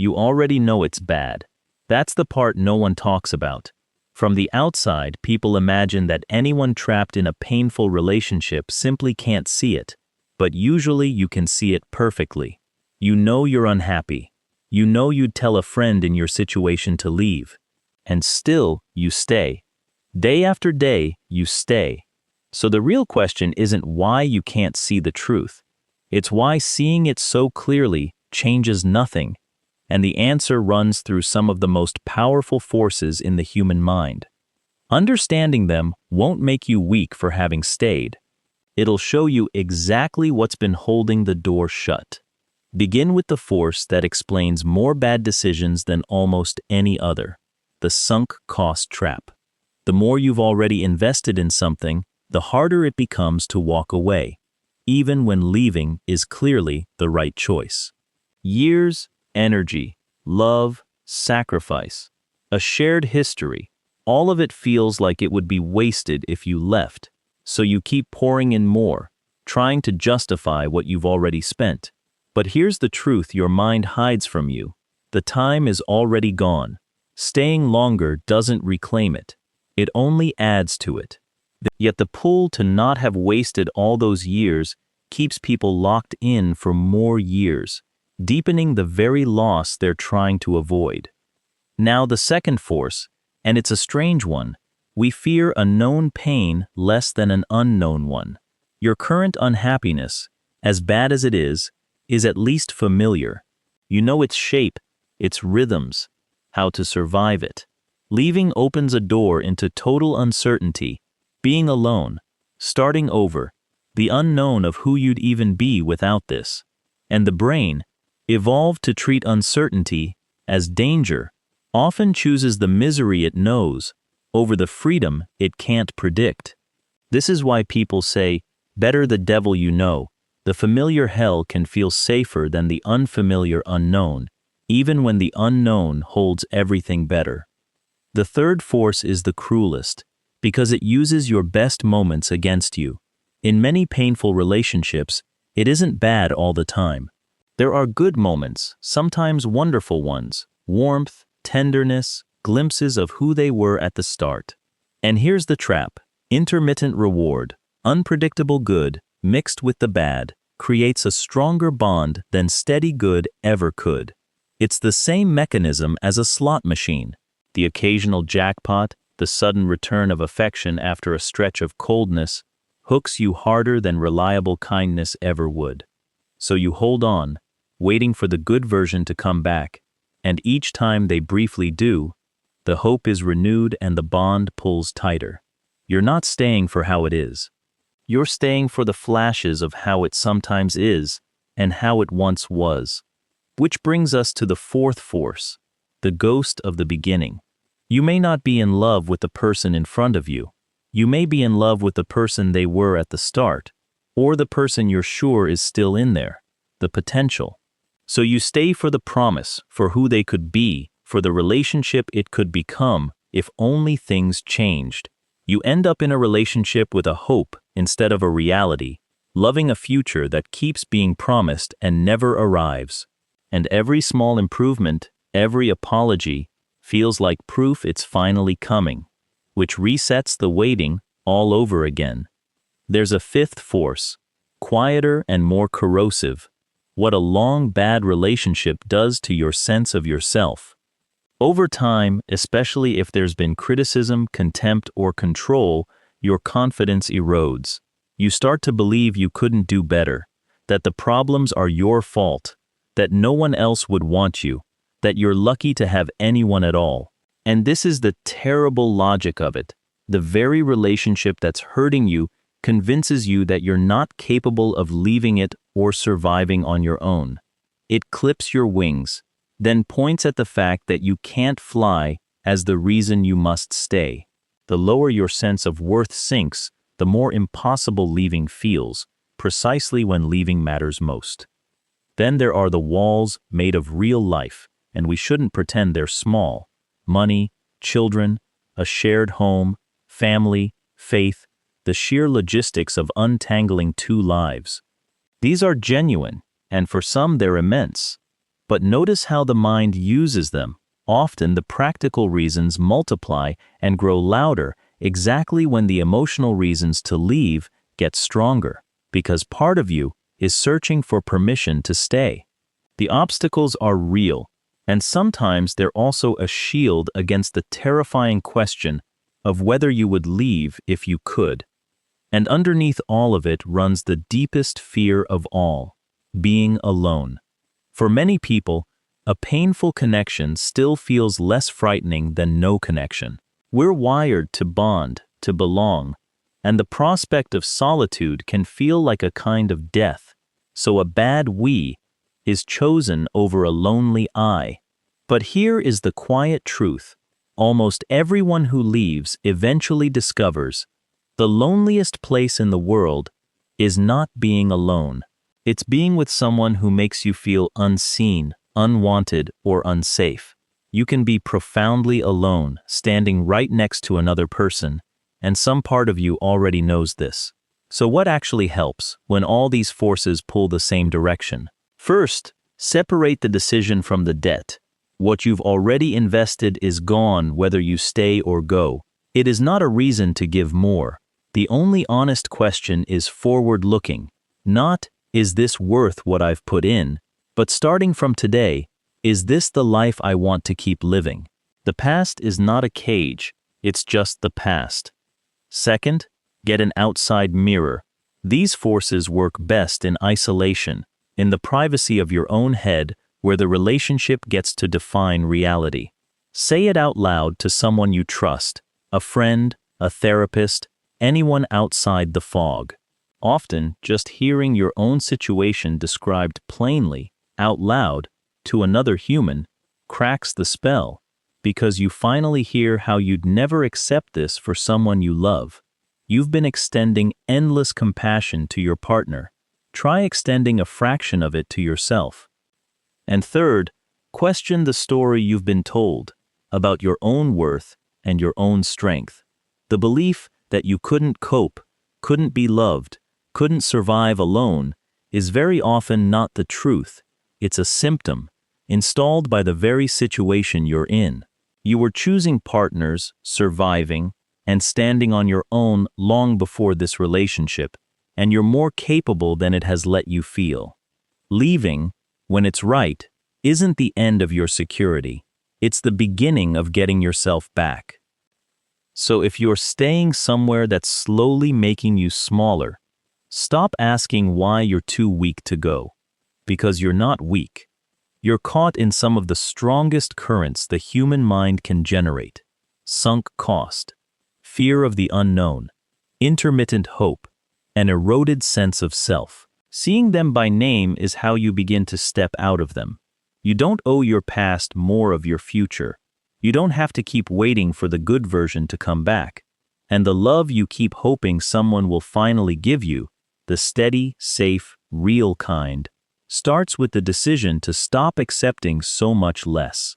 You already know it's bad. That's the part no one talks about. From the outside, people imagine that anyone trapped in a painful relationship simply can't see it. But usually you can see it perfectly. You know you're unhappy. You know you'd tell a friend in your situation to leave. And still, you stay. Day after day, you stay. So the real question isn't why you can't see the truth. It's why seeing it so clearly changes nothing. And the answer runs through some of the most powerful forces in the human mind. Understanding them won't make you weak for having stayed. It'll show you exactly what's been holding the door shut. Begin with the force that explains more bad decisions than almost any other: the sunk cost trap. The more you've already invested in something, the harder it becomes to walk away, even when leaving is clearly the right choice. Years, energy, love, sacrifice, a shared history, all of it feels like it would be wasted if you left, so you keep pouring in more, trying to justify what you've already spent. But here's the truth your mind hides from you: the time is already gone. Staying longer doesn't reclaim it. It only adds to it. Yet the pull to not have wasted all those years keeps people locked in for more years, deepening the very loss they're trying to avoid. Now the second force, and it's a strange one: we fear a known pain less than an unknown one. Your current unhappiness, as bad as it is at least familiar. You know its shape, its rhythms, how to survive it. Leaving opens a door into total uncertainty, being alone, starting over, the unknown of who you'd even be without this. And the brain, evolved to treat uncertainty as danger, often chooses the misery it knows over the freedom it can't predict. This is why people say, better the devil you know. The familiar hell can feel safer than the unfamiliar unknown, even when the unknown holds everything better. The third force is the cruelest, because it uses your best moments against you. In many painful relationships, it isn't bad all the time. There are good moments, sometimes wonderful ones, warmth, tenderness, glimpses of who they were at the start. And here's the trap: intermittent reward, unpredictable good, mixed with the bad, creates a stronger bond than steady good ever could. It's the same mechanism as a slot machine. The occasional jackpot, the sudden return of affection after a stretch of coldness, hooks you harder than reliable kindness ever would. So you hold on, waiting for the good version to come back, and each time they briefly do, the hope is renewed and the bond pulls tighter. You're not staying for how it is. You're staying for the flashes of how it sometimes is and how it once was. Which brings us to the fourth force, the ghost of the beginning. You may not be in love with the person in front of you. You may be in love with the person they were at the start, or the person you're sure is still in there, the potential. So you stay for the promise, for who they could be, for the relationship it could become if only things changed. You end up in a relationship with a hope instead of a reality, loving a future that keeps being promised and never arrives. And every small improvement, every apology, feels like proof it's finally coming, which resets the waiting all over again. There's a fifth force, quieter and more corrosive: what a long bad relationship does to your sense of yourself. Over time, especially if there's been criticism, contempt, or control, your confidence erodes. You start to believe you couldn't do better, that the problems are your fault, that no one else would want you, that you're lucky to have anyone at all. And this is the terrible logic of it. The very relationship that's hurting you convinces you that you're not capable of leaving it or surviving on your own. It clips your wings, then points at the fact that you can't fly as the reason you must stay. The lower your sense of worth sinks, the more impossible leaving feels, precisely when leaving matters most. Then there are the walls made of real life, and we shouldn't pretend they're small. Money, children, a shared home, family, faith, the sheer logistics of untangling two lives. These are genuine, and for some they're immense. But notice how the mind uses them. Often the practical reasons multiply and grow louder exactly when the emotional reasons to leave get stronger, because part of you is searching for permission to stay. The obstacles are real, and sometimes they're also a shield against the terrifying question of whether you would leave if you could. And underneath all of it runs the deepest fear of all: being alone. For many people, a painful connection still feels less frightening than no connection. We're wired to bond, to belong, and the prospect of solitude can feel like a kind of death. So a bad we is chosen over a lonely I. But here is the quiet truth: almost everyone who leaves eventually discovers the loneliest place in the world is not being alone. It's being with someone who makes you feel unseen, unwanted, or unsafe. You can be profoundly alone, standing right next to another person, and some part of you already knows this. So what actually helps when all these forces pull the same direction? First, separate the decision from the debt. What you've already invested is gone whether you stay or go. It is not a reason to give more. The only honest question is forward-looking, not, is this worth what I've put in? But starting from today, is this the life I want to keep living? The past is not a cage, it's just the past. Second, get an outside mirror. These forces work best in isolation, in the privacy of your own head, where the relationship gets to define reality. Say it out loud to someone you trust, a friend, a therapist, anyone outside the fog. Often, just hearing your own situation described plainly, out loud, to another human, cracks the spell, because you finally hear how you'd never accept this for someone you love. You've been extending endless compassion to your partner. Try extending a fraction of it to yourself. And third, question the story you've been told about your own worth and your own strength. The belief that you couldn't cope, couldn't be loved, couldn't survive alone is very often not the truth. It's a symptom, installed by the very situation you're in. You were choosing partners, surviving, and standing on your own long before this relationship, and you're more capable than it has let you feel. Leaving, when it's right, isn't the end of your security. It's the beginning of getting yourself back. So if you're staying somewhere that's slowly making you smaller, stop asking why you're too weak to go. Because you're not weak. You're caught in some of the strongest currents the human mind can generate: sunk cost, fear of the unknown, intermittent hope, an eroded sense of self. Seeing them by name is how you begin to step out of them. You don't owe your past more of your future. You don't have to keep waiting for the good version to come back. And the love you keep hoping someone will finally give you, the steady, safe, real kind, starts with the decision to stop accepting so much less.